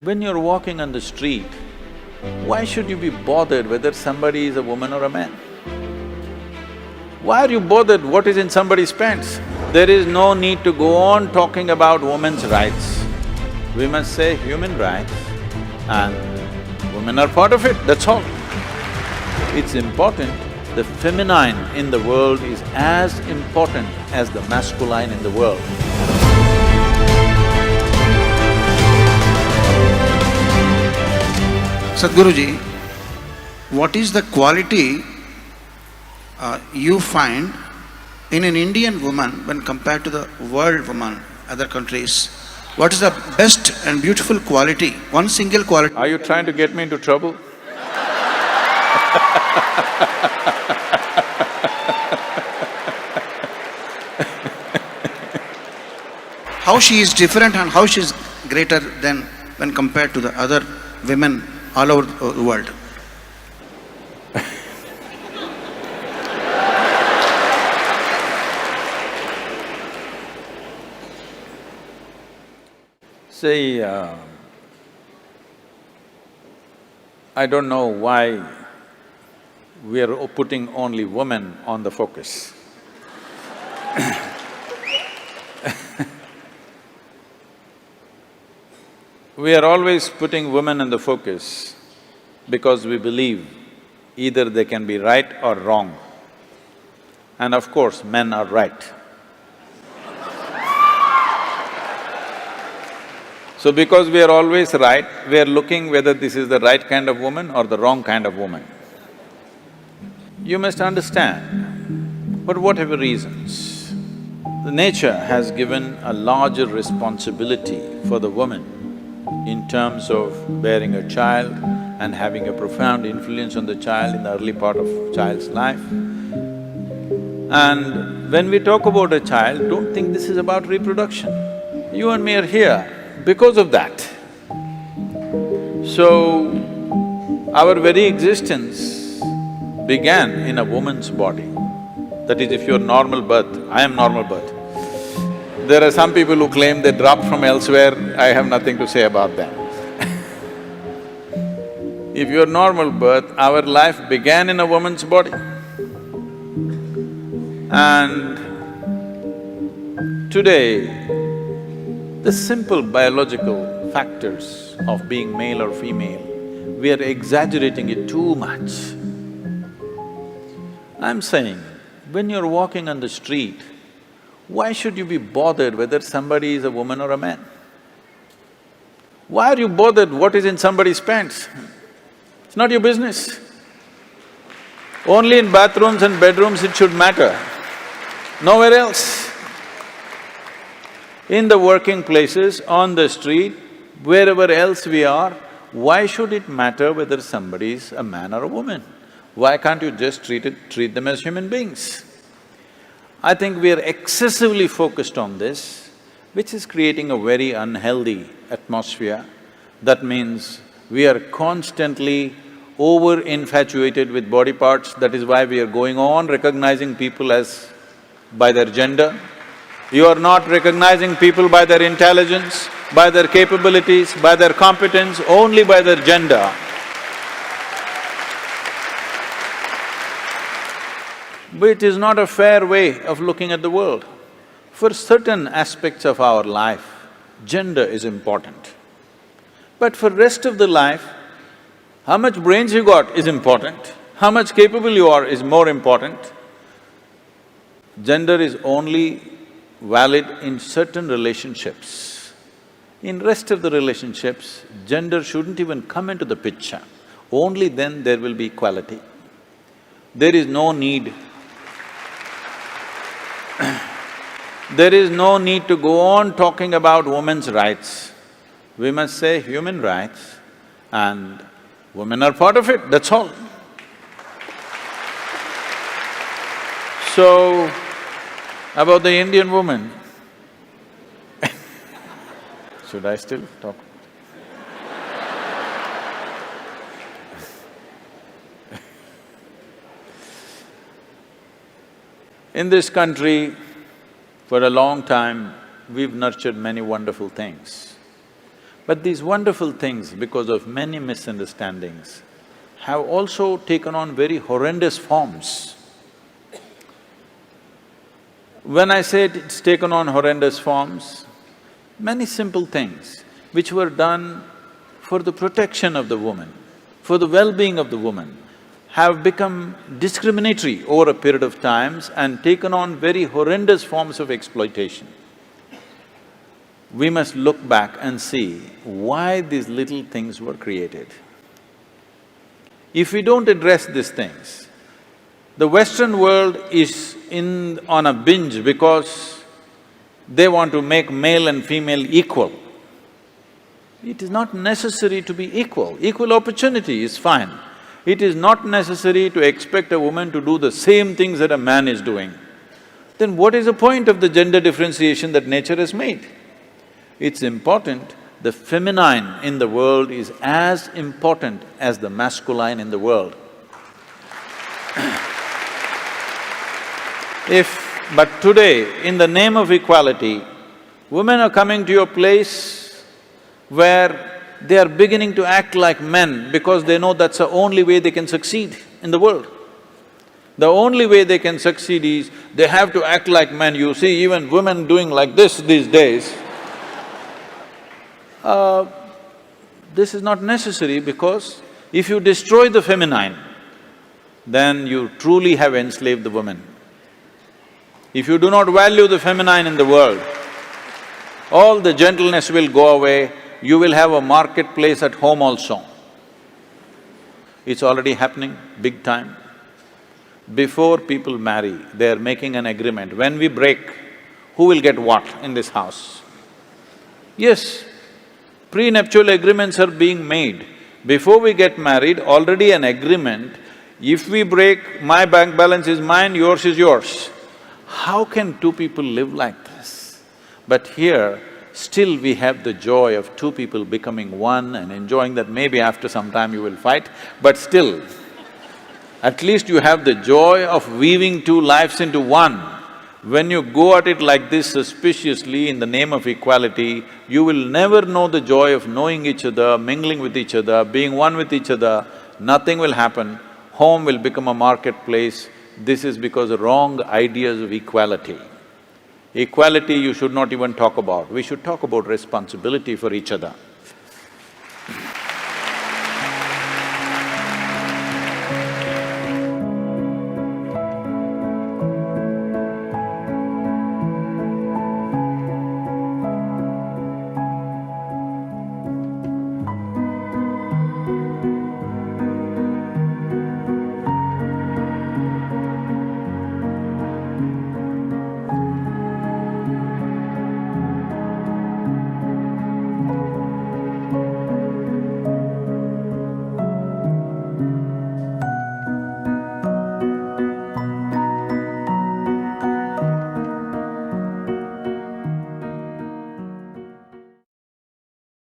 When you're walking on the street, why should you be bothered whether somebody is a woman or a man? Why are you bothered what is in somebody's pants? There is no need to go on talking about women's rights. We must say human rights and women are part of it, that's all. It's important. The feminine in the world is as important as the masculine in the world. Sadhguruji, what is the quality you find in an Indian woman when compared to the world woman, other countries? What is the best and beautiful quality, one single quality? Are you trying to get me into trouble? How she is different and how she is greater than when compared to the other women all over the world? See, I don't know why we are putting only women on the focus. We are always putting women in the focus because we believe either they can be right or wrong. And of course, men are right. So because we are always right, we are looking whether this is the right kind of woman or the wrong kind of woman. You must understand, for whatever reasons, the nature has given a larger responsibility for the woman in terms of bearing a child and having a profound influence on the child in the early part of child's life. And when we talk about a child, don't think this is about reproduction. You and me are here because of that. So, our very existence began in a woman's body. That is, if you're normal birth, I am normal birth. There are some people who claim they dropped from elsewhere, I have nothing to say about them. If you're normal birth, our life began in a woman's body. And today, the simple biological factors of being male or female, we are exaggerating it too much. I'm saying, when you're walking on the street, why should you be bothered whether somebody is a woman or a man? Why are you bothered what is in somebody's pants? It's not your business. Only in bathrooms and bedrooms it should matter, nowhere else. In the working places, on the street, wherever else we are, why should it matter whether somebody is a man or a woman? Why can't you just treat them as human beings? I think we are excessively focused on this, which is creating a very unhealthy atmosphere. That means we are constantly over-infatuated with body parts, that is why we are going on recognizing people as by their gender. You are not recognizing people by their intelligence, by their capabilities, by their competence, only by their gender. But it is not a fair way of looking at the world. For certain aspects of our life, gender is important. But for rest of the life, how much brains you got is important, how much capable you are is more important. Gender is only valid in certain relationships. In rest of the relationships, gender shouldn't even come into the picture. Only then there will be equality. There is no need there is no need to go on talking about women's rights. We must say human rights and women are part of it, that's all. So, about the Indian woman, should I still talk? In this country, for a long time, we've nurtured many wonderful things. But these wonderful things, because of many misunderstandings, have also taken on very horrendous forms. When I say it's taken on horrendous forms, many simple things which were done for the protection of the woman, for the well-being of the woman, have become discriminatory over a period of times and taken on very horrendous forms of exploitation. We must look back and see why these little things were created. If we don't address these things, the Western world is on a binge because they want to make male and female equal. It is not necessary to be equal. Equal opportunity is fine. It is not necessary to expect a woman to do the same things that a man is doing. Then what is the point of the gender differentiation that nature has made? It's important, the feminine in the world is as important as the masculine in the world. But today, in the name of equality, women are coming to a place where they are beginning to act like men because they know that's the only way they can succeed in the world. The only way they can succeed is they have to act like men. You see even women doing like this these days. This is not necessary because if you destroy the feminine, then you truly have enslaved the woman. If you do not value the feminine in the world, all the gentleness will go away, you will have a marketplace at home also. It's already happening big time. Before people marry, they're making an agreement. When we break, who will get what in this house? Yes, prenuptial agreements are being made. Before we get married, already an agreement, if we break, my bank balance is mine, yours is yours. How can two people live like this? But here, still we have the joy of two people becoming one and enjoying that. Maybe after some time you will fight, but still, at least you have the joy of weaving two lives into one. When you go at it like this suspiciously in the name of equality, you will never know the joy of knowing each other, mingling with each other, being one with each other. Nothing will happen. Home will become a marketplace. This is because of wrong ideas of equality. Equality you should not even talk about. We should talk about responsibility for each other.